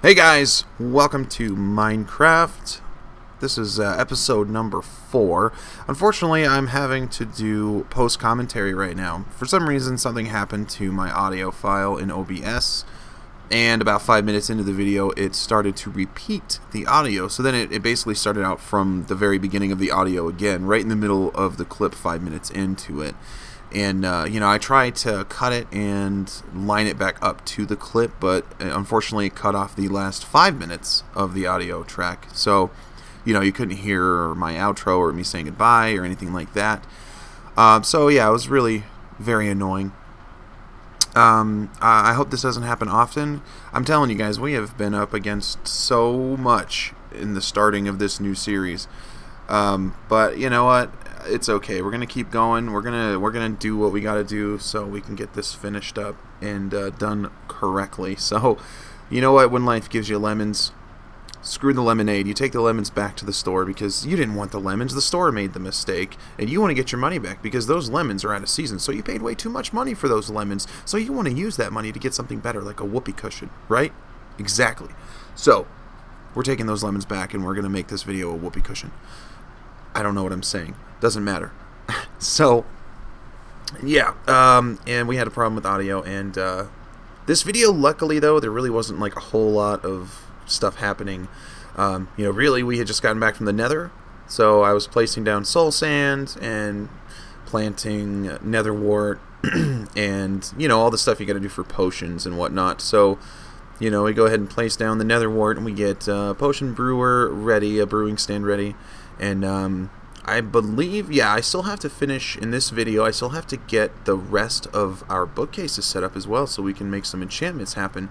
Hey guys, welcome to Minecraft. This is episode number 4. Unfortunately, I'm having to do post-commentary right now. For some reason, something happened to my audio file in OBS, and about 5 minutes into the video, it started to repeat the audio. So then it basically started out from the very beginning of the audio again, right in the middle of the clip 5 minutes into it. And, I tried to cut it and line it back up to the clip, but unfortunately it cut off the last 5 minutes of the audio track. So, you couldn't hear my outro or me saying goodbye or anything like that. So, yeah, it was really very annoying. I hope this doesn't happen often. I'm telling you guys, we have been up against so much in the starting of this new series. But you know what? It's okay. We're gonna keep going. We're gonna do what we gotta do so we can get this finished up and done correctly. So, you know what? When life gives you lemons, screw the lemonade. You take the lemons back to the store because you didn't want the lemons. The store made the mistake, and you want to get your money back because those lemons are out of season. So you paid way too much money for those lemons. So you want to use that money to get something better, like a whoopee cushion, right? Exactly. So we're taking those lemons back, and we're gonna make this video a whoopee cushion. I don't know what I'm saying. Doesn't matter. So, yeah, and we had a problem with audio, and this video, luckily, though, there really wasn't, like, a whole lot of stuff happening. Really, we had just gotten back from the nether, so I was placing down soul sand and planting nether wart and, all the stuff you gotta do for potions and whatnot. So, we go ahead and place down the nether wart, and we get potion brewer ready, a brewing stand ready. And I believe, yeah, I still have to finish in this video. I still have to get the rest of our bookcases set up as well so we can make some enchantments happen.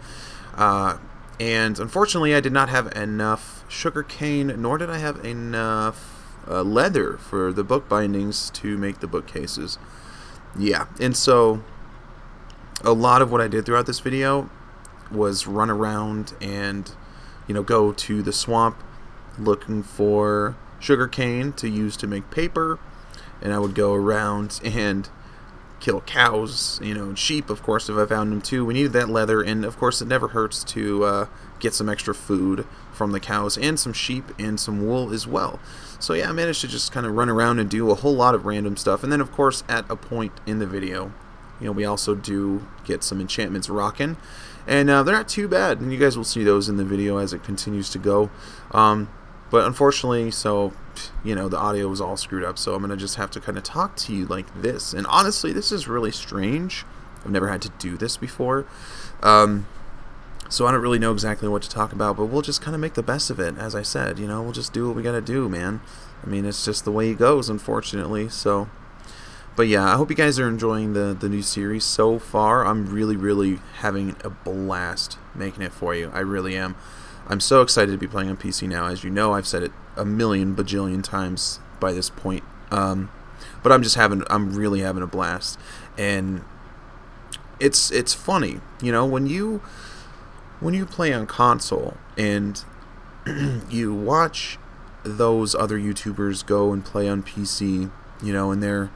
And unfortunately, I did not have enough sugarcane, nor did I have enough leather for the book bindings to make the bookcases. Yeah, and so a lot of what I did throughout this video was run around and, go to the swamp looking for sugarcane to use to make paper, and I would go around and kill cows, and sheep, of course, if I found them too. We needed that leather, and of course it never hurts to get some extra food from the cows, and some sheep, and some wool as well. So yeah, I managed to just kind of run around and do a whole lot of random stuff, and then of course at a point in the video, we also do get some enchantments rocking, and they're not too bad, and you guys will see those in the video as it continues to go. But unfortunately, so, the audio was all screwed up, so I'm going to just have to kind of talk to you like this. And honestly, this is really strange. I've never had to do this before. So I don't really know exactly what to talk about, but we'll just kind of make the best of it, as I said. We'll just do what we got to do, man. I mean, it's just the way it goes, unfortunately. So, but yeah, I hope you guys are enjoying the new series so far. I'm really, really having a blast making it for you. I really am. I'm so excited to be playing on PC now. As you know, I've said it a million bajillion times by this point. But I'm really having a blast. And it's funny, when you play on console and you watch those other YouTubers go and play on PC, and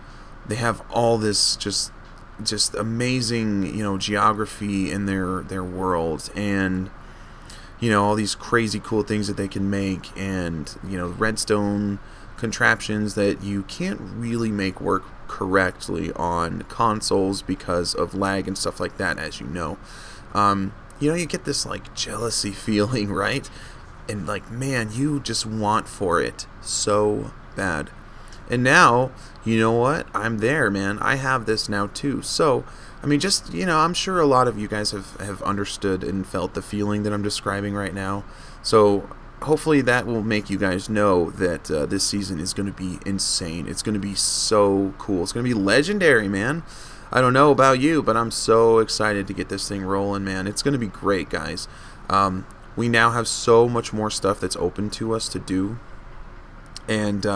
they have all this just amazing, geography in their world, and all these crazy cool things that they can make, and, redstone contraptions that you can't really make work correctly on consoles because of lag and stuff like that, as you know. You get this, like, jealousy feeling, right? And, like, man, you just want for it so bad. And now, you know what? I'm there, man. I have this now, too. So, I mean, just, I'm sure a lot of you guys have understood and felt the feeling that I'm describing right now. So, hopefully that will make you guys know that this season is going to be insane. It's going to be so cool. It's going to be legendary, man. I don't know about you, but I'm so excited to get this thing rolling, man. It's going to be great, guys. We now have so much more stuff that's open to us to do. And,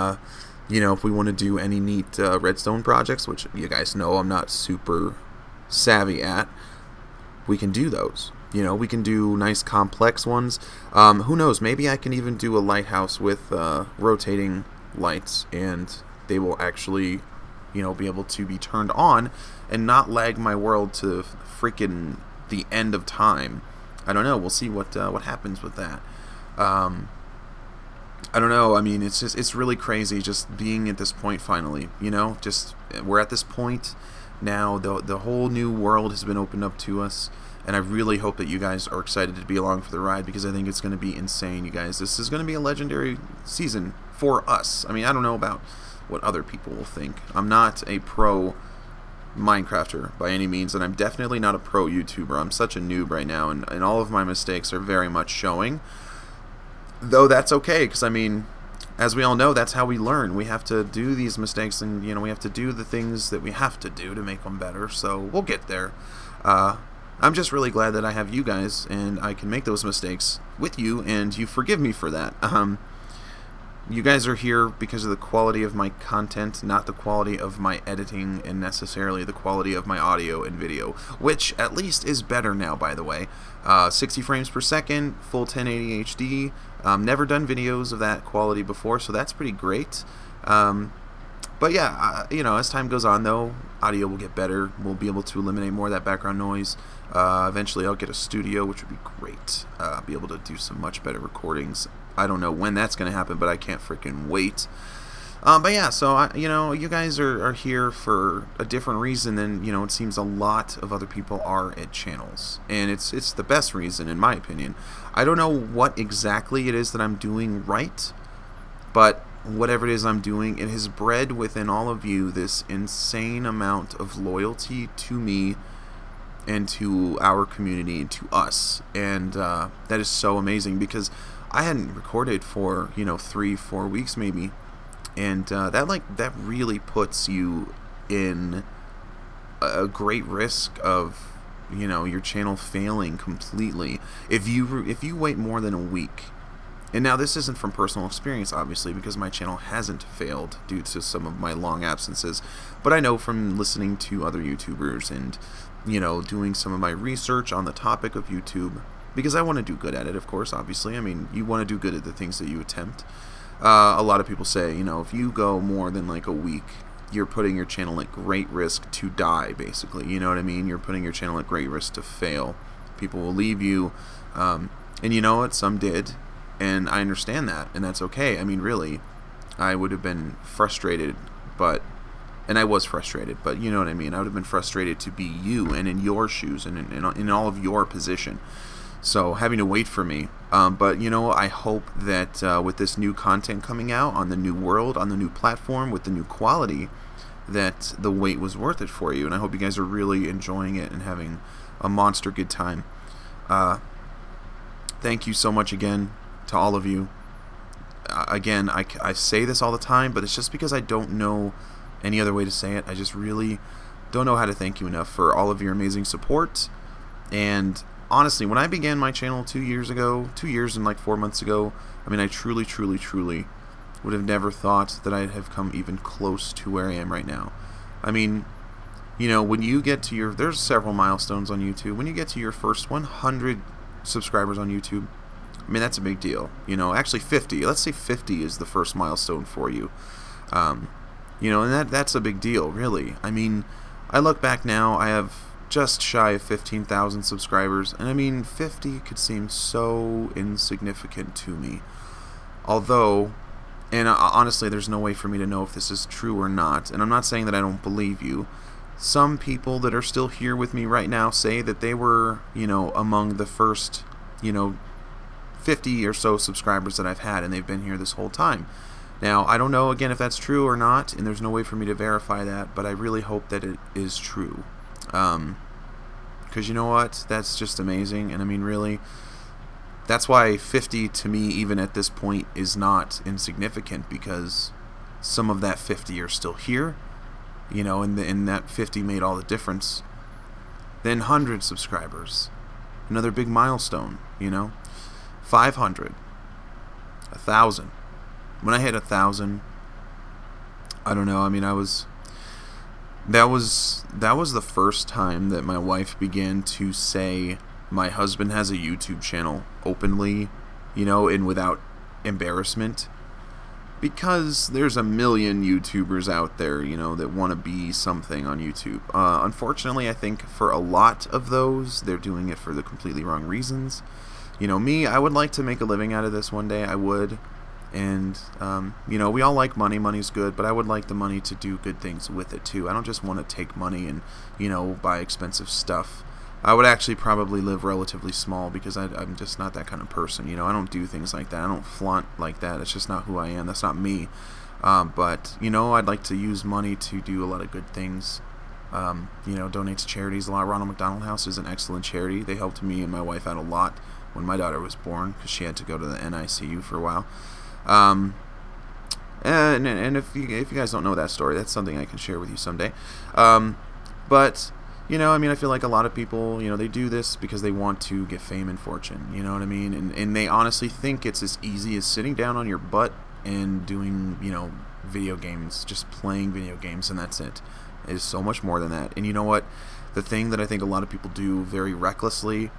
if we want to do any neat redstone projects, which you guys know I'm not super savvy at, we can do those. We can do nice complex ones. Who knows, maybe I can even do a lighthouse with rotating lights, and they will actually be able to be turned on and not lag my world to freaking the end of time I don't know. We'll see what happens with that. I don't know. I mean, it's really crazy just being at this point finally. You know, just we're at this point now. The whole new world has been opened up to us, and I really hope that you guys are excited to be along for the ride, because I think it's going to be insane, you guys. This is going to be a legendary season for us. I mean, I don't know about what other people will think. I'm not a pro Minecrafter by any means, and I'm definitely not a pro YouTuber. I'm such a noob right now, and all of my mistakes are very much showing. Though that's okay, because I mean, as we all know, that's how we learn. We have to do these mistakes, and you know, we have to do the things that we have to do to make them better. So we'll get there. I'm just really glad that I have you guys, and I can make those mistakes with you, and you forgive me for that. You guys are here because of the quality of my content, not the quality of my editing and necessarily the quality of my audio and video, which at least is better now, by the way. 60 frames per second, full 1080 HD. Never done videos of that quality before, so that's pretty great. But yeah, you know, as time goes on, though, audio will get better. We'll be able to eliminate more of that background noise. Eventually, I'll get a studio, which would be great. Be able to do some much better recordings. I don't know when that's going to happen, but I can't freaking wait. But yeah, so, you know, you guys are here for a different reason than, you know, it seems a lot of other people are at channels. And it's the best reason, in my opinion. I don't know what exactly it is that I'm doing right, but whatever it is I'm doing, it has bred within all of you this insane amount of loyalty to me and to our community and to us. And that is so amazing, because I hadn't recorded for, you know, 3-4 weeks maybe, and that really puts you in a great risk of, you know, your channel failing completely if you wait more than a week. And now this isn't from personal experience, obviously, because my channel hasn't failed due to some of my long absences, but I know from listening to other YouTubers and, you know, doing some of my research on the topic of YouTube, because I want to do good at it, of course, obviously. I mean, you want to do good at the things that you attempt. A lot of people say, you know, if you go more than like a week, you're putting your channel at great risk to die, basically. You know what I mean? You're putting your channel at great risk to fail. People will leave you, and you know what? Some did, and I understand that, and that's okay. I mean, really, I would have been frustrated, and I was frustrated, but you know what I mean? I would have been frustrated to be you and in your shoes and in all of your position. So having to wait for me, but you know, I hope that with this new content coming out on the new world, on the new platform, with the new quality, that the wait was worth it for you. And I hope you guys are really enjoying it and having a monster good time. Thank you so much again to all of you. Again, I say this all the time, but it's just because I don't know any other way to say it. I just really don't know how to thank you enough for all of your amazing support. And honestly, when I began my channel 2 years ago, 2 years and like 4 months ago, I mean, I truly would have never thought that I'd have come even close to where I am right now. I mean, you know, when you get to there's several milestones on YouTube. When you get to your first 100 subscribers on YouTube, I mean, that's a big deal. You know, actually 50. Let's say 50 is the first milestone for you. You know, and that's a big deal, really. I mean, I look back now, I have just shy of 15,000 subscribers, and I mean, 50 could seem so insignificant to me. Although, and honestly, there's no way for me to know if this is true or not, and I'm not saying that I don't believe you. Some people that are still here with me right now say that they were, you know, among the first, you know, 50 or so subscribers that I've had, and they've been here this whole time. Now, I don't know, again, if that's true or not, and there's no way for me to verify that, but I really hope that it is true. Because you know what? That's just amazing, and I mean, really, that's why 50 to me, even at this point, is not insignificant, because some of that 50 are still here, you know, and that 50 made all the difference. Then 100 subscribers, another big milestone, you know, 500, 1,000. When I hit 1,000, I don't know, I mean, that was the first time that my wife began to say my husband has a YouTube channel openly, you know, and without embarrassment. because there's a million YouTubers out there, you know, that want to be something on YouTube. Unfortunately, I think for a lot of those, they're doing it for the completely wrong reasons. You know, me, I would like to make a living out of this one day. I would. And, you know, we all like money. Money's good, but I would like the money to do good things with it, too. I don't just want to take money and, you know, buy expensive stuff. I would actually probably live relatively small because I'm just not that kind of person. You know, I don't do things like that. I don't flaunt like that. It's just not who I am. That's not me. But, you know, I'd like to use money to do a lot of good things. You know, donate to charities a lot. Ronald McDonald House is an excellent charity. They helped me and my wife out a lot when my daughter was born because she had to go to the NICU for a while. And if you guys don't know that story, that's something I can share with you someday. But, you know, I mean, I feel like a lot of people, you know, they do this because they want to get fame and fortune, you know what I mean? And they honestly think it's as easy as sitting down on your butt and doing, you know, video games, just playing video games, and that's it. It is so much more than that. And you know what? The thing that I think a lot of people do very recklessly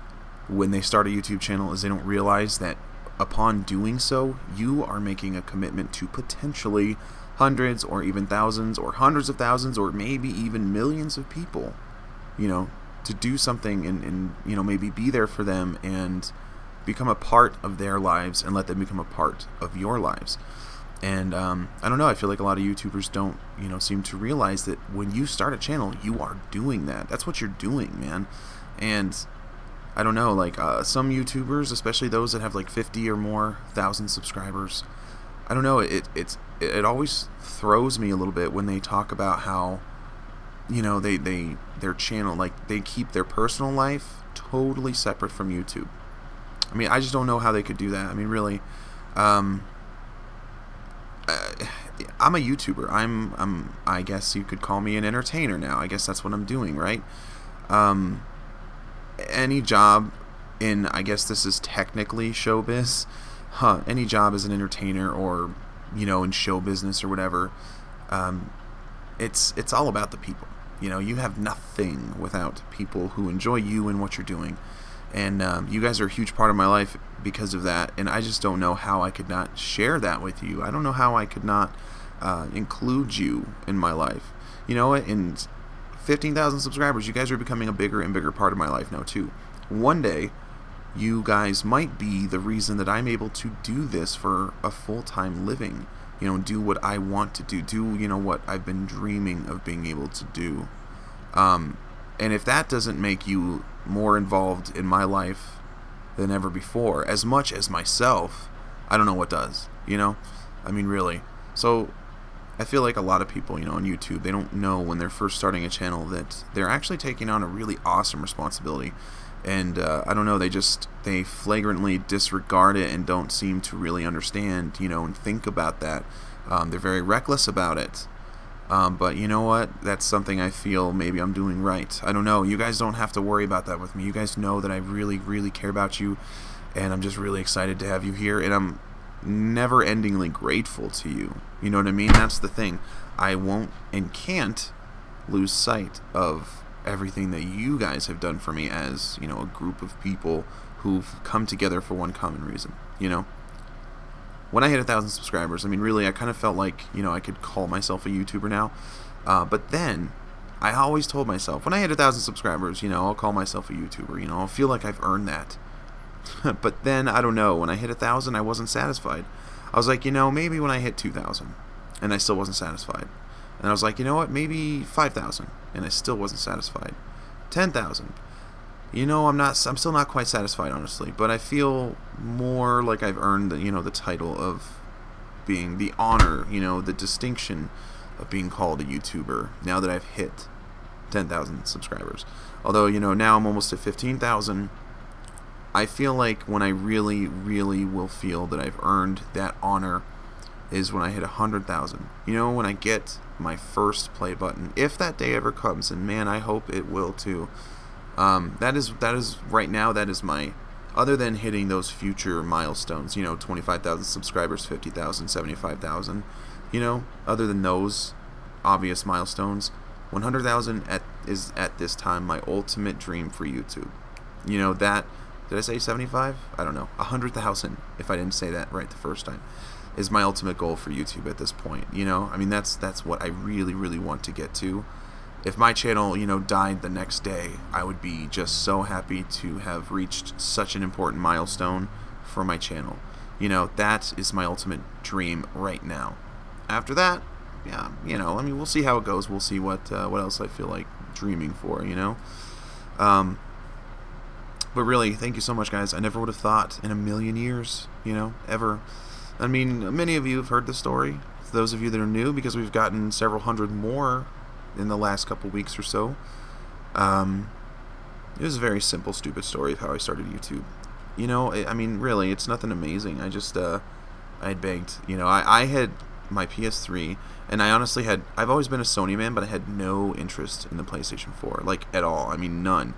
when they start a YouTube channel is they don't realize that upon doing so, you are making a commitment to potentially hundreds or even thousands or hundreds of thousands or maybe even millions of people, you know, to do something and you know, maybe be there for them and become a part of their lives and let them become a part of your lives. And I don't know, I feel like a lot of YouTubers don't, you know, seem to realize that when you start a channel, you are doing that. That's what you're doing, man. And I don't know, like some YouTubers, especially those that have like 50 or more thousand subscribers, I don't know, it always throws me a little bit when they talk about how, you know, their channel, like they keep their personal life totally separate from YouTube. I mean, I just don't know how they could do that. I mean, really, I'm a YouTuber. I guess you could call me an entertainer now. I guess that's what I'm doing, right? Any job in, I guess this is technically showbiz, any job as an entertainer or, you know, in show business or whatever, it's all about the people. You know, you have nothing without people who enjoy you and what you're doing. And you guys are a huge part of my life because of that, and I just don't know how I could not share that with you. I don't know how I could not include you in my life. You know, and 15,000 subscribers, you guys are becoming a bigger and bigger part of my life now too. One day, you guys might be the reason that I'm able to do this for a full-time living. You know, do what I want to do, you know, what I've been dreaming of being able to do. And if that doesn't make you more involved in my life than ever before, as much as myself, I don't know what does, you know? I mean, really. So I feel like a lot of people, you know, on YouTube, they don't know when they're first starting a channel that they're actually taking on a really awesome responsibility. And I don't know, they flagrantly disregard it and don't seem to really understand, you know, and think about that. They're very reckless about it. But you know what? That's something I feel maybe I'm doing right. I don't know. You guys don't have to worry about that with me. You guys know that I really, really care about you, and I'm just really excited to have you here, and I'm never-endingly grateful to you. You know what I mean? That's the thing. I won't and can't lose sight of everything that you guys have done for me as, you know, a group of people who've come together for one common reason, you know? When I hit 1,000 subscribers, I mean, really, I kind of felt like, you know, I could call myself a YouTuber now. But then, I always told myself, when I hit 1,000 subscribers, you know, I'll call myself a YouTuber, you know, I'll feel like I've earned that. But then, I don't know, when I hit 1,000, I wasn't satisfied. I was like, you know, maybe when I hit 2,000, and I still wasn't satisfied. And I was like, you know what, maybe 5,000, and I still wasn't satisfied. 10,000. You know, I'm still not quite satisfied, honestly, but I feel more like I've earned the, you know, the title of being the honor, you know, the distinction of being called a YouTuber now that I've hit 10,000 subscribers. Although, you know, now I'm almost at 15,000. I feel like when I really, really will feel that I've earned that honor is when I hit 100,000. You know, when I get my first play button, if that day ever comes, and man, I hope it will too. That is right now, that is my, other than hitting those future milestones, you know, 25,000 subscribers, 50,000, 75,000, you know, other than those obvious milestones, 100,000 is at this time my ultimate dream for YouTube. You know, that, did I say 75? I don't know, 100,000 if I didn't say that right the first time. is my ultimate goal for YouTube at this point. You know, I mean, that's what I really, really want to get to. If my channel, you know, died the next day, I would be just so happy to have reached such an important milestone for my channel. You know, that is my ultimate dream right now. After that, yeah, you know, I mean, we'll see how it goes. We'll see what else I feel like dreaming for, you know. But really, thank you so much, guys. I never would have thought in a million years, you know, ever. I mean, many of you have heard the story. For those of you that are new, because we've gotten several hundred more in the last couple weeks or so. It was a very simple, stupid story of how I started YouTube. You know, I mean, really, it's nothing amazing. I just, I had begged, you know, I had my PS3, and I honestly had, I've always been a Sony man, but I had no interest in the PlayStation 4, like, at all. I mean, none.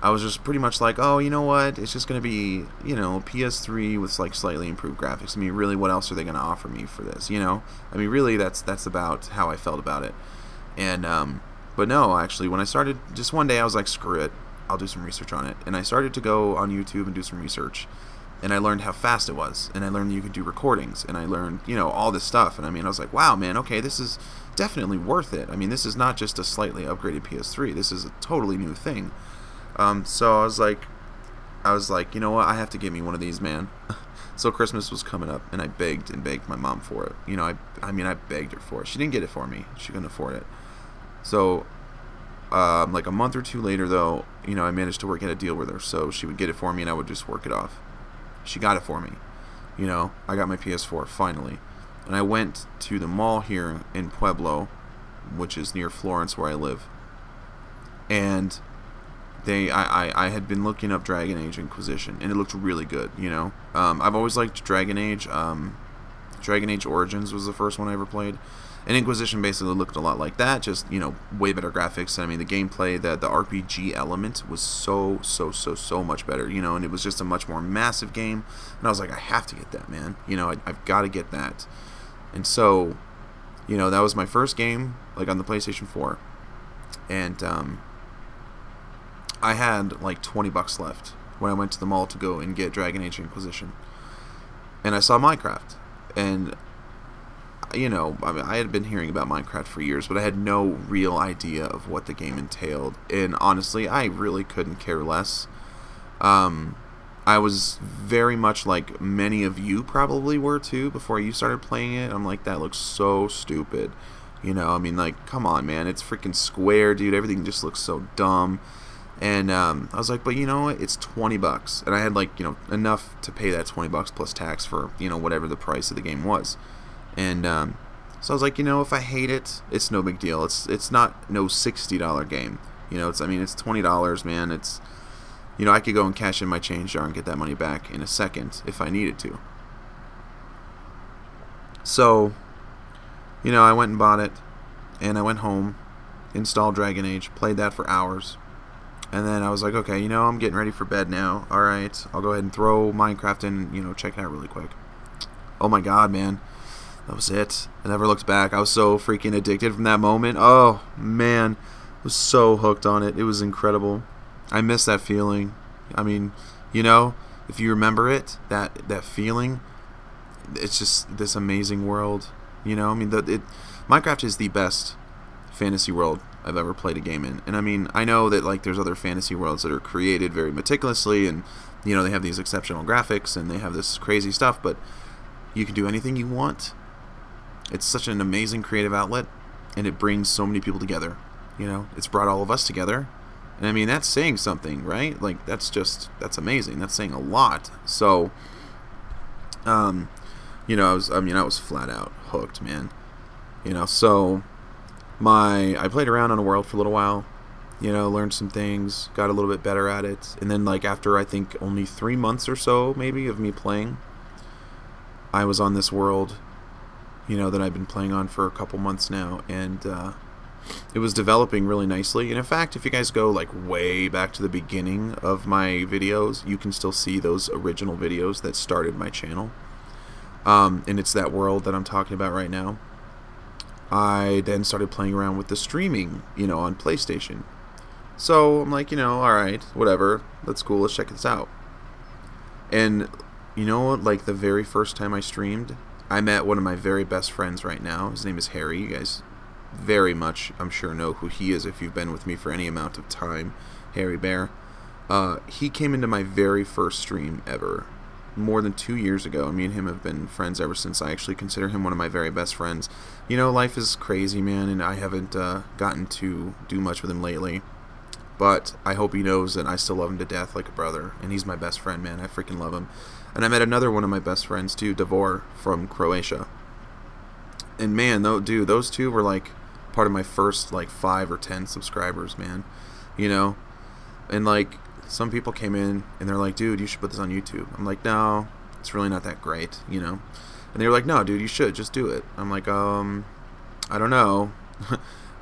I was just pretty much like, oh, you know what, it's just going to be, you know, PS3 with, like, slightly improved graphics. I mean, really, what else are they going to offer me for this, you know? I mean, really, that's about how I felt about it. And, but no, actually, when I started, just one day I was like, screw it, I'll do some research on it. And I started to go on YouTube and do some research. And I learned how fast it was. And I learned you could do recordings. And I learned, you know, all this stuff. And I mean, I was like, wow, man, okay, this is definitely worth it. I mean, this is not just a slightly upgraded PS3. This is a totally new thing. So I was like, you know what, I have to get me one of these, man. So Christmas was coming up, and I begged and begged my mom for it. You know, I mean, I begged her for it. She didn't get it for me. She couldn't afford it. So, like a month or two later, though, you know, I managed to work out a deal with her. So she would get it for me, and I would just work it off. She got it for me. You know, I got my PS4 finally. And I went to the mall here in Pueblo, which is near Florence, where I live. And I had been looking up Dragon Age Inquisition, and it looked really good, you know. I've always liked Dragon Age. Dragon Age Origins was the first one I ever played. And Inquisition basically looked a lot like that, just, you know, way better graphics. I mean, the gameplay, the RPG element was so much better, you know, and it was just a much more massive game. And I was like, I have to get that, man. You know, I've got to get that. And so, you know, that was my first game, like, on the PlayStation 4. And, I had like $20 left when I went to the mall to go and get Dragon Age Inquisition. And I saw Minecraft. And, you know, I mean, I had been hearing about Minecraft for years, but I had no real idea of what the game entailed. And honestly, I really couldn't care less. I was very much like many of you probably were too before you started playing it. I'm like, that looks so stupid. You know, I mean, like, come on, man. It's freaking square, dude. Everything just looks so dumb. And I was like, but you know what? It's $20, and I had, like, you know, enough to pay that $20 plus tax for, you know, whatever the price of the game was. And so I was like, you know, if I hate it, it's no big deal. It's not no $60 game. You know, I mean, it's $20, man. It's, you know, I could go and cash in my change jar and get that money back in a second if I needed to. So, you know, I went and bought it, and I went home, installed Dragon Age, played that for hours. And then I was like, okay, you know, I'm getting ready for bed now. Alright, I'll go ahead and throw Minecraft in, you know, check it out really quick. Oh my god, man. That was it. I never looked back. I was so freaking addicted from that moment. Oh, man. I was so hooked on it. It was incredible. I miss that feeling. I mean, you know, if you remember it, that feeling, it's just this amazing world. You know, I mean, Minecraft is the best fantasy world I've ever played a game in. And I mean, I know that, like, there's other fantasy worlds that are created very meticulously, and, you know, they have these exceptional graphics and they have this crazy stuff, but you can do anything you want. It's such an amazing creative outlet, and it brings so many people together. You know, it's brought all of us together. And I mean, that's saying something, right? Like, that's amazing. That's saying a lot. So, you know, I was flat out hooked, man. You know, so I played around on a world for a little while, you know, learned some things, got a little bit better at it, and then, like, after I think only 3 months or so, maybe, of me playing, I was on this world, you know, that I've been playing on for a couple months now, and it was developing really nicely. And in fact, if you guys go, like, way back to the beginning of my videos, you can still see those original videos that started my channel, and it's that world that I'm talking about right now. I then started playing around with the streaming, you know, on PlayStation. So I'm like, you know, alright, whatever, that's cool, let's check this out. And, you know what, like, the very first time I streamed, I met one of my very best friends right now. His name is Harry. You guys very much, I'm sure, know who he is if you've been with me for any amount of time. Harry Bear. He came into my very first stream ever, more than 2 years ago. Me and him have been friends ever since. I actually consider him one of my very best friends. You know, life is crazy, man, and I haven't gotten to do much with him lately. But I hope he knows that I still love him to death like a brother, and he's my best friend, man. I freaking love him. And I met another one of my best friends, too, Davor, from Croatia. And, man, dude, those two were, like, part of my first, like, 5 or 10 subscribers, man. You know? And, like, some people came in, and they're like, dude, you should put this on YouTube. I'm like, no, it's really not that great, you know? And they were like, no, dude, you should. Just do it. I'm like, I don't know.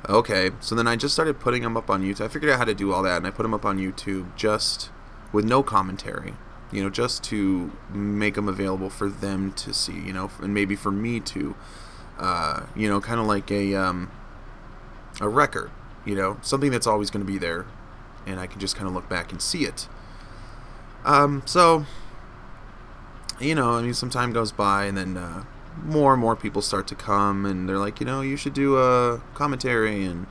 Okay. So then I just started putting them up on YouTube. I figured out how to do all that, and I put them up on YouTube just with no commentary, you know, just to make them available for them to see, you know, and maybe for me to, you know, kind of like a record, you know, something that's always going to be there, and I can just kind of look back and see it. So, you know, I mean, some time goes by, and then more and more people start to come, and they're like, you know, you should do a commentary, and,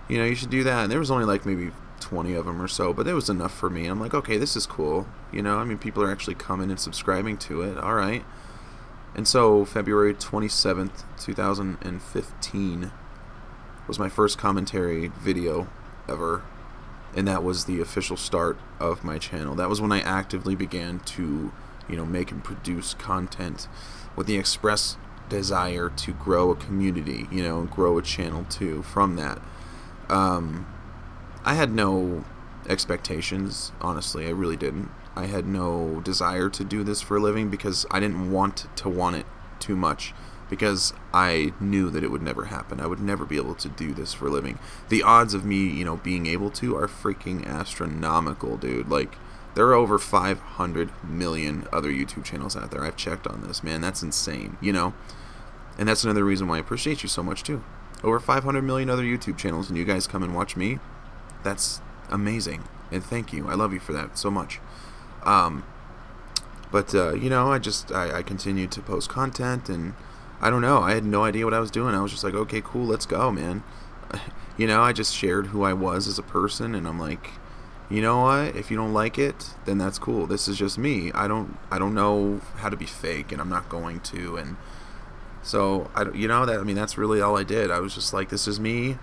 you know, you should do that. And there was only like maybe 20 of them or so, but it was enough for me. I'm like, okay, this is cool. You know, I mean, people are actually coming and subscribing to it. All right. And so February 27th, 2015 was my first commentary video ever. And that was the official start of my channel. That was when I actively began to, you know, make and produce content with the express desire to grow a community, you know, and grow a channel too from that. I had no expectations, honestly. I really didn't. I had no desire to do this for a living because I didn't want it too much, because I knew that it would never happen. I would never be able to do this for a living. The odds of me, you know, being able to are freaking astronomical, dude. Like, there are over 500 million other YouTube channels out there. I've checked on this, man. That's insane, you know? And that's another reason why I appreciate you so much, too. Over 500 million other YouTube channels, and you guys come and watch me. That's amazing. And thank you. I love you for that so much. You know, I continued to post content, and I don't know. I had no idea what I was doing. I was just like, okay, cool, let's go, man. You know, I just shared who I was as a person, and I'm like, you know what? If you don't like it, then that's cool. This is just me. I don't know how to be fake, and I'm not going to. And so you know, that, I mean, that's really all I did. I was just like, this is me.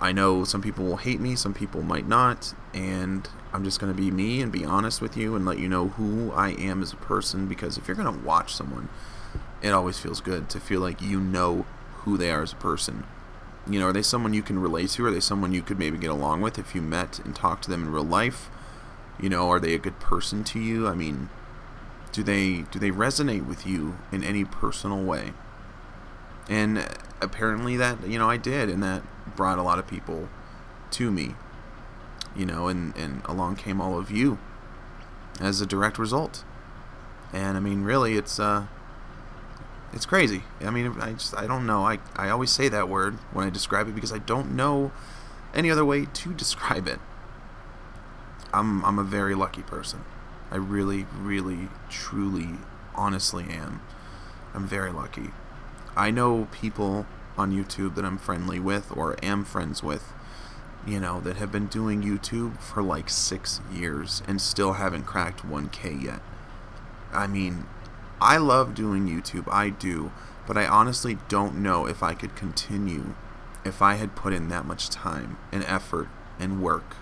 I know some people will hate me, some people might not, and I'm just going to be me and be honest with you and let you know who I am as a person, because if you're going to watch someone, it always feels good to feel like you know who they are as a person. You know, are they someone you can relate to? Are they someone you could maybe get along with if you met and talked to them in real life? You know, are they a good person to you? I mean, do they resonate with you in any personal way? And apparently that, you know, I did, and that brought a lot of people to me, you know, and along came all of you as a direct result. And I mean, really, it's crazy. I mean, I don't know. I always say that word when I describe it because I don't know any other way to describe it. I'm a very lucky person. I really, really, truly, honestly am. I'm very lucky. I know people on YouTube that I'm friendly with or am friends with, you know, that have been doing YouTube for like 6 years and still haven't cracked 1K yet. I mean, I love doing YouTube, I do, but I honestly don't know if I could continue if I had put in that much time and effort and work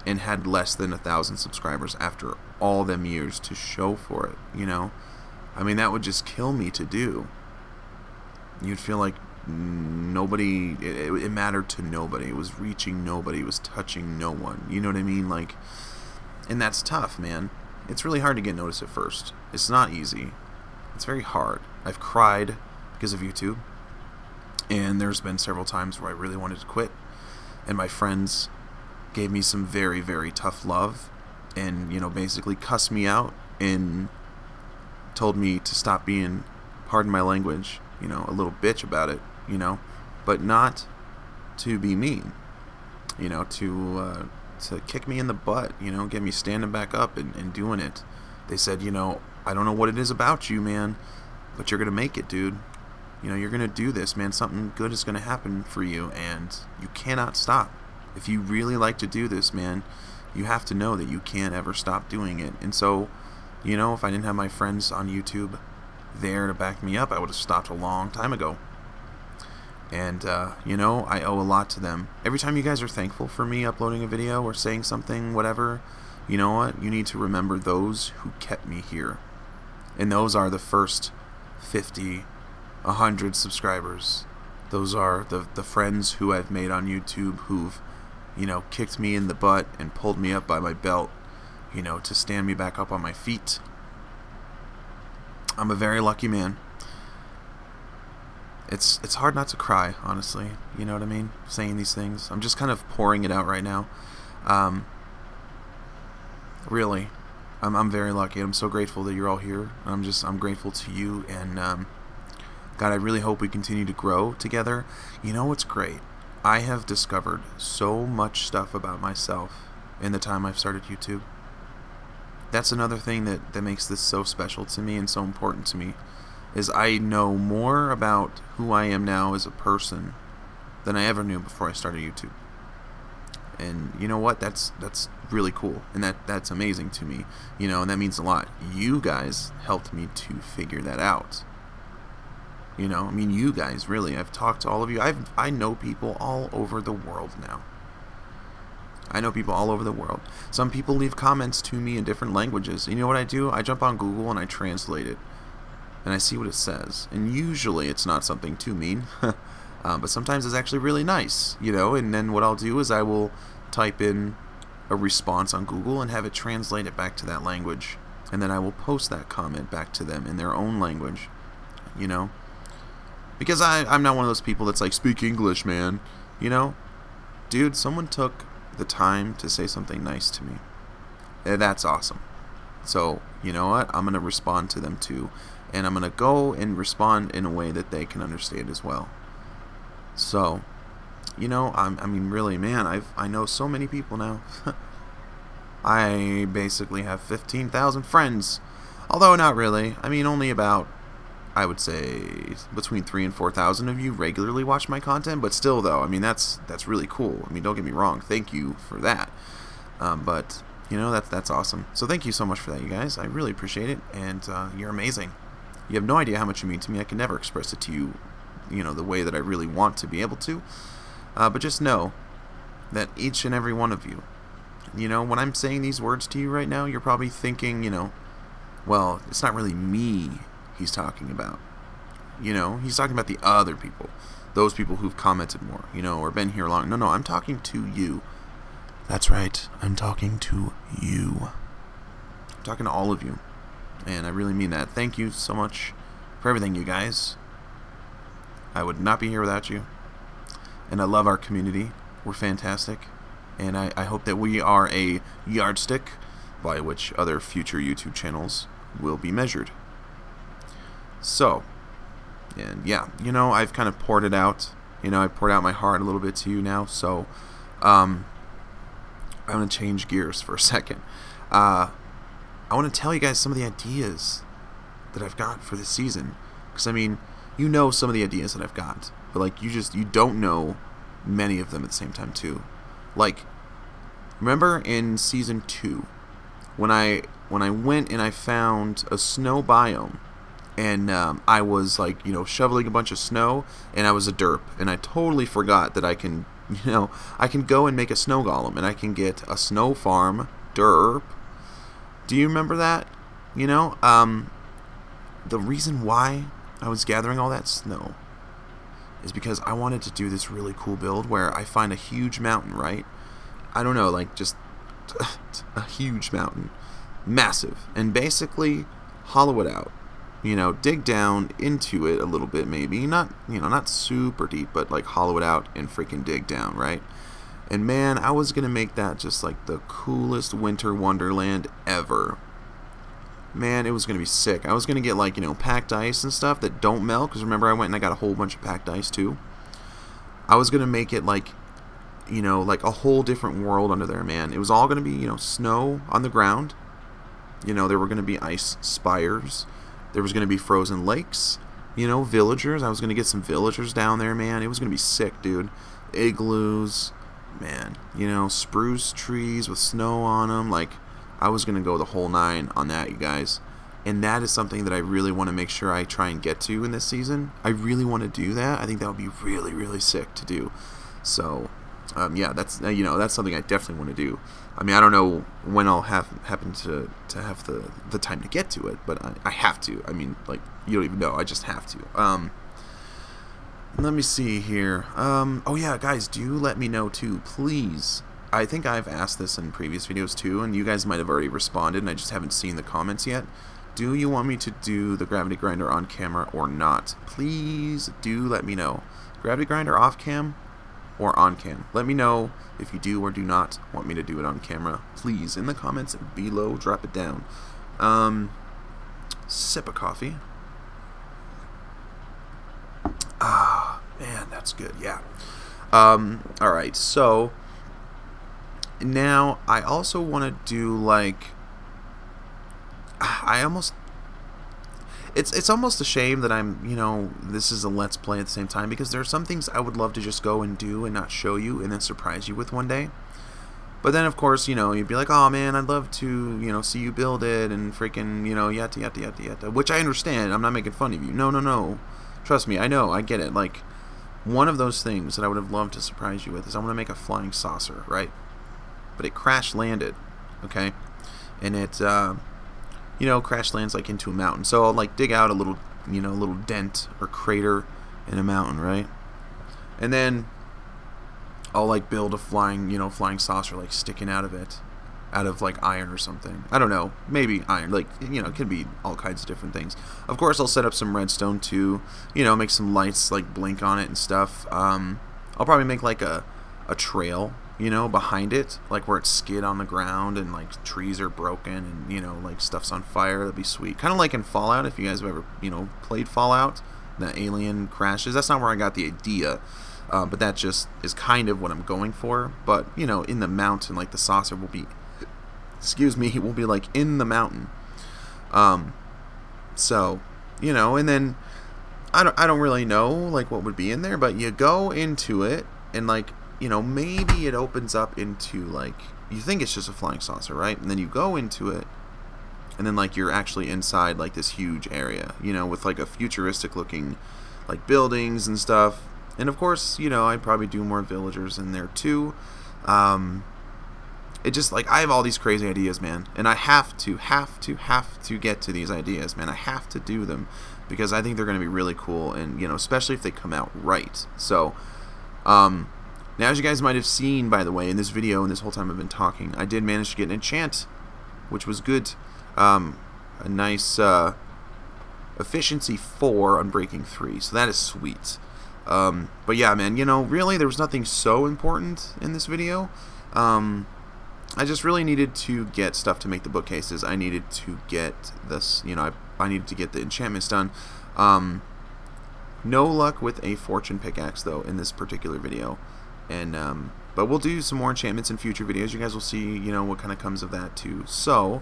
and had less than 1,000 subscribers after all them years to show for it, you know? I mean, that would just kill me to do. You'd feel like nobody, it mattered to nobody. It was reaching nobody. It was touching no one. You know what I mean? Like, and that's tough, man. It's really hard to get noticed at first. It's not easy. It's very hard. I've cried because of YouTube, and there's been several times where I really wanted to quit, and my friends gave me some very, very tough love, and, you know, basically cussed me out and told me to stop being, pardon my language, you know, a little bitch about it, you know, but not to be mean, you know, to kick me in the butt, you know, get me standing back up and doing it. They said, you know, I don't know what it is about you, man, But you're going to make it, dude. You know, you're going to do this, man. Something good is going to happen for you, and you cannot stop. If you really like to do this, man, you have to know that you can't ever stop doing it. And so, you know, if I didn't have my friends on YouTube there to back me up, I would have stopped a long time ago. And, you know, I owe a lot to them. Every time you guys are thankful for me uploading a video or saying something, whatever, you know what? You need to remember those who kept me here. And those are the first 50, 100 subscribers. Those are the friends who I've made on YouTube who've, you know, kicked me in the butt and pulled me up by my belt, you know, to stand me back up on my feet. I'm a very lucky man. It's hard not to cry, honestly. You know what I mean? Saying these things. I'm just kind of pouring it out right now. Really, I'm very lucky. I'm so grateful that you're all here. I'm grateful to you, and God, I really hope we continue to grow together. You know what's great? I have discovered so much stuff about myself in the time I've started YouTube. That's another thing that makes this so special to me and so important to me, is I know more about who I am now as a person than I ever knew before I started YouTube. And you know what? That's really cool, and that's amazing to me. You know, and that means a lot. You guys helped me to figure that out. You know, I mean, you guys, really. I've talked to all of you. I know people all over the world now. I know people all over the world. Some people leave comments to me in different languages. You know what I do? I jump on Google and I translate it. And I see what it says. And usually it's not something too mean. But sometimes it's actually really nice, you know. And then what I'll do is I will type in a response on Google and have it translate it back to that language. And then I will post that comment back to them in their own language, you know. Because I'm not one of those people that's like, speak English, man. You know? Dude, someone took the time to say something nice to me. And that's awesome. So, you know what? I'm going to respond to them too. And I'm going to go and respond in a way that they can understand as well. So, you know, I mean, really, man, I know so many people now. I basically have 15,000 friends. Although not really. I mean, only about, I would say, between 3,000 and 4,000 of you regularly watch my content. But still, though, I mean, that's really cool. I mean, don't get me wrong. Thank you for that. But, you know, that's awesome. So thank you so much for that, you guys. I really appreciate it. And you're amazing. You have no idea how much you mean to me. I can never express it to you, you know, the way that I really want to be able to. But just know that each and every one of you, you know, when I'm saying these words to you right now, you're probably thinking, you know, well, it's not really me he's talking about. You know, he's talking about the other people. Those people who've commented more, you know, or been here long. No, I'm talking to you. That's right. I'm talking to you. I'm talking to all of you. And I really mean that. Thank you so much for everything, you guys. I would not be here without you. And I love our community. We're fantastic. And I hope that we are a yardstick by which other future YouTube channels will be measured. So, and yeah, you know, I've kind of poured it out. You know, I poured out my heart a little bit to you now. So, I'm going to change gears for a second. I want to tell you guys some of the ideas that I've got for this season. Because, I mean, you know some of the ideas that I've got. But, like, you don't know many of them at the same time, too. Like, remember in Season 2, when I went and I found a snow biome, and I was, like, you know, shoveling a bunch of snow, and I was a derp, and I totally forgot that I can, you know, I can go and make a snow golem, and I can get a snow farm, derp. Do you remember that? You know, the reason why I was gathering all that snow is because I wanted to do this really cool build where I find a huge mountain, right? I don't know, like just a huge mountain, massive, and basically hollow it out. You know, dig down into it a little bit, maybe not, you know, not super deep, but like hollow it out and freaking dig down, right? And man, I was gonna make that just like the coolest winter wonderland ever. Man, it was gonna be sick. I was gonna get, like, you know, packed ice and stuff that don't melt, because remember I went and I got a whole bunch of packed ice too. I was gonna make it like, you know, like a whole different world under there, man. It was all gonna be, you know, snow on the ground. You know, there were gonna be ice spires, There was going to be frozen lakes, you know, villagers. I was going to get some villagers down there, man. It was going to be sick, dude. Igloos, man, you know, spruce trees with snow on them. Like, I was going to go the whole nine on that, you guys. And that is something that I really want to make sure I try and get to in this season. I really want to do that. I think that would be really, really sick to do. So, yeah, that's, you know, that's something I definitely want to do. I mean, I don't know when I'll happen to have the time to get to it, but I have to. I mean, like, you don't even know. I just have to. Let me see here. Oh, yeah, guys, do let me know, too, please. I think I've asked this in previous videos, too, and you guys might have already responded, and I just haven't seen the comments yet. Do you want me to do the gravity grinder on camera or not? Please do let me know. Gravity grinder off cam or on cam? Let me know if you do or do not want me to do it on camera. Please, in the comments below, drop it down. Sip of coffee. Ah, man, that's good, yeah. Alright, so now I also want to do, like, it's almost a shame that I'm, you know, this is a Let's Play at the same time, because there are some things I would love to just go and do and not show you and then surprise you with one day. But then, of course, you know, you'd be like, oh, man, I'd love to, you know, see you build it and freaking, you know, yada, yada, yada, yada. Which I understand. I'm not making fun of you. No, no, no. Trust me, I know. I get it. Like, one of those things that I would have loved to surprise you with is I want to make a flying saucer, right? But it crash landed, okay? And it, you know, crash lands like into a mountain. So I'll like dig out a little, you know, little dent or crater in a mountain, right? And then I'll like build a flying, you know, flying saucer like sticking out of it, out of like iron or something. I don't know, maybe iron. Like, you know, it could be all kinds of different things. Of course, I'll set up some redstone to, you know, make some lights like blink on it and stuff. I'll probably make like a trail, you know, behind it, like where it's skid on the ground and like trees are broken and, you know, like stuff's on fire. That'd be sweet. Kind of like in Fallout, if you guys have ever, you know, played Fallout, the alien crashes. That's not where I got the idea, but that just is kind of what I'm going for. But, you know, in the mountain, like the saucer will be, excuse me, will be like in the mountain. So, you know, and then I don't really know like what would be in there, but you go into it and like, you know, maybe it opens up into, like, you think it's just a flying saucer, right? And then you go into it, and then, like, you're actually inside, like, this huge area, you know, with, like, a futuristic-looking, like, buildings and stuff. And, of course, you know, I'd probably do more villagers in there, too. It just, like, I have all these crazy ideas, man. And I have to get to these ideas, man. I have to do them, because I think they're going to be really cool, and, you know, especially if they come out right. So, now, as you guys might have seen, by the way, in this video and this whole time I've been talking, I did manage to get an enchant, which was good. A nice efficiency 4 on breaking 3, so that is sweet. But yeah, man, you know, really there was nothing so important in this video. I just really needed to get stuff to make the bookcases. I needed to get this, you know, I needed to get the enchantments done. No luck with a fortune pickaxe, though, in this particular video. And, but we'll do some more enchantments in future videos. You guys will see, you know, what kind of comes of that, too. So,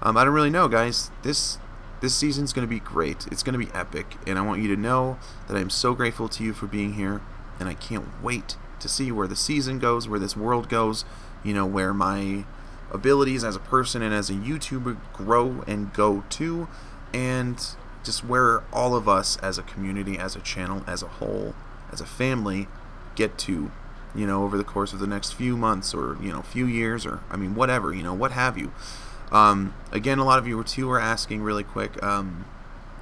I don't really know, guys. This season's going to be great. It's going to be epic. And I want you to know that I'm so grateful to you for being here. And I can't wait to see where the season goes, where this world goes, you know, where my abilities as a person and as a YouTuber grow and go to. And just where all of us as a community, as a channel, as a whole, as a family, get to, you know, over the course of the next few months or, you know, few years or, I mean, whatever, you know, what have you. Again, a lot of you too are asking really quick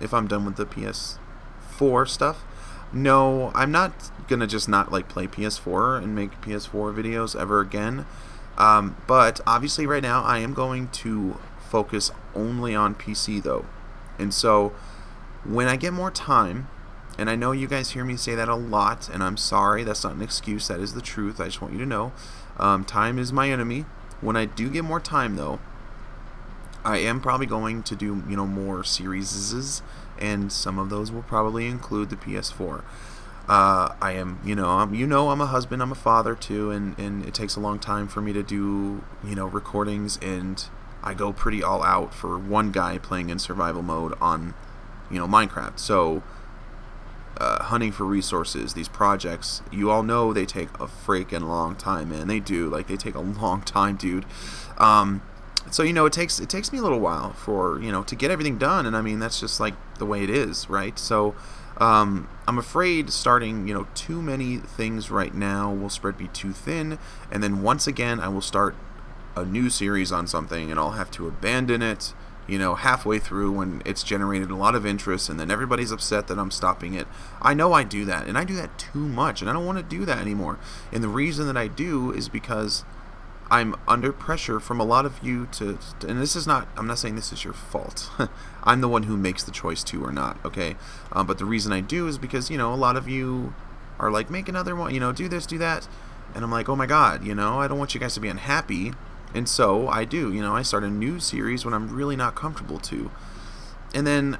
if I'm done with the PS4 stuff. No, I'm not gonna just not like play PS4 and make PS4 videos ever again. But obviously right now I am going to focus only on PC though. And so when I get more time, and I know you guys hear me say that a lot, and I'm sorry, that's not an excuse, that is the truth. I just want you to know, time is my enemy. When I do get more time, though, I am probably going to do, you know, more series, and some of those will probably include the PS4. I am, you know, I'm a husband, I'm a father too, and it takes a long time for me to do, you know, recordings, and I go pretty all out for one guy playing in survival mode on Minecraft. So hunting for resources, these projects, you all know they take a freaking long time, man. They do. Like, they take a long time, dude. So it takes me a little while for to get everything done, and I mean that's just like the way it is, right? So I'm afraid starting too many things right now will spread me too thin, and then once again I will start a new series on something and I'll have to abandon it halfway through when it's generated a lot of interest, and then everybody's upset that I'm stopping it. I know I do that, and I do that too much, and I don't want to do that anymore. And the reason that I do is because I'm under pressure from a lot of you and this is not, I'm not saying this is your fault. I'm the one who makes the choice to or not, okay? But the reason I do is because, a lot of you are like, make another one, do this, do that. And I'm like, oh my God, I don't want you guys to be unhappy. And so I do, I start a new series when I'm really not comfortable to. And then,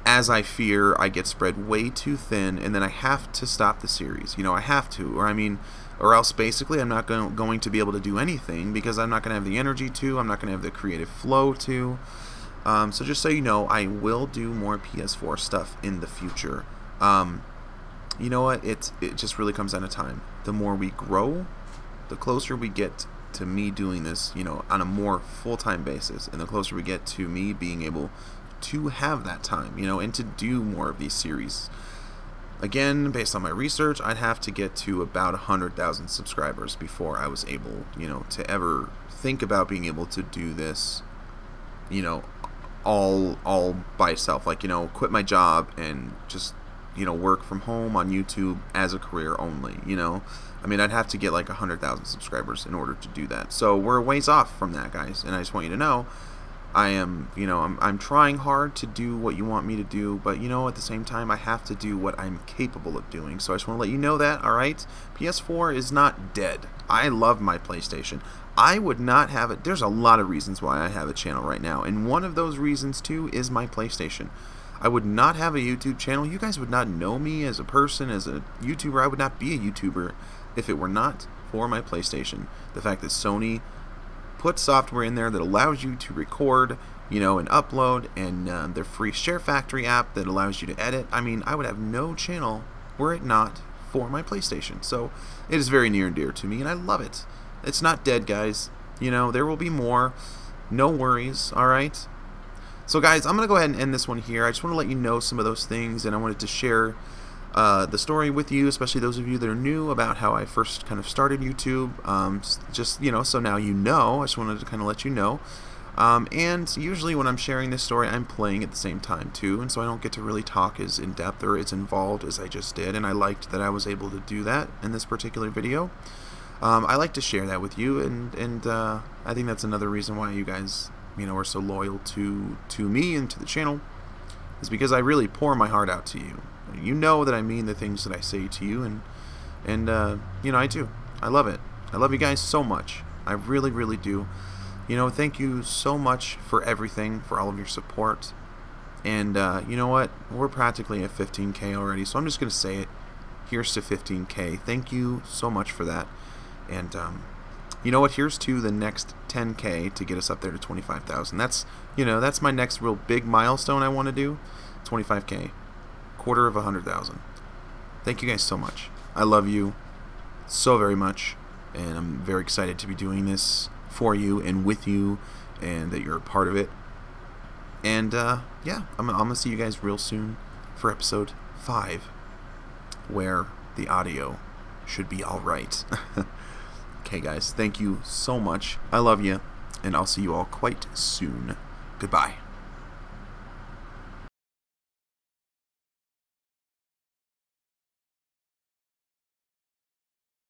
as I fear, I get spread way too thin, and then I have to stop the series. I have to, or else basically I'm not going to be able to do anything, because I'm not going to have the energy to, I'm not going to have the creative flow to. So just so you know, I will do more PS4 stuff in the future. You know what, it just really comes down to time. The more we grow, the closer we get to me doing this, on a more full-time basis, and the closer we get to me being able to have that time, and to do more of these series. Again, based on my research, I'd have to get to about 100,000 subscribers before I was able, to ever think about being able to do this, all by itself. Like, quit my job and just, work from home on YouTube as a career only, I mean, I'd have to get like 100,000 subscribers in order to do that. So we're a ways off from that, guys. And I just want you to know, I am, I'm trying hard to do what you want me to do, but at the same time, I have to do what I'm capable of doing. So I just want to let you know that, all right? PS4 is not dead. I love my PlayStation. I would not have it. There's a lot of reasons why I have a channel right now, and one of those reasons too is my PlayStation. I would not have a YouTube channel. You guys would not know me as a person, as a YouTuber. I would not be a YouTuber if it were not for my PlayStation. The fact that Sony put software in there that allows you to record, and upload, and their free Share Factory app that allows you to edit. I mean, I would have no channel were it not for my PlayStation. So it is very near and dear to me, and I love it. It's not dead, guys. There will be more. No worries, alright? So guys, I'm going to go ahead and end this one here. I just want to let you know some of those things, and I wanted to share the story with you, especially those of you that are new, about how I first kind of started YouTube. Just, so now I just wanted to kind of let you know. And usually when I'm sharing this story, I'm playing at the same time too, and so I don't get to really talk as in-depth or as involved as I just did, and I liked that I was able to do that in this particular video. I like to share that with you, and I think that's another reason why you guys, are so loyal to me and to the channel, is because I really pour my heart out to you. You know that I mean the things that I say to you, and I do. I love it. I love you guys so much. I really, really do. Thank you so much for everything, for all of your support. And you know what? We're practically at 15K already, so I'm just going to say it. Here's to 15K. Thank you so much for that. And you know what? Here's to the next 10K to get us up there to 25,000. That's, that's my next real big milestone I want to do. 25K. Quarter of 100,000. Thank you guys so much. I love you so very much, and I'm very excited to be doing this for you and with you, and that you're a part of it. And yeah, I'm gonna see you guys real soon for episode 5, where the audio should be all right. Okay, guys, thank you so much. I love you, and I'll see you all quite soon. Goodbye.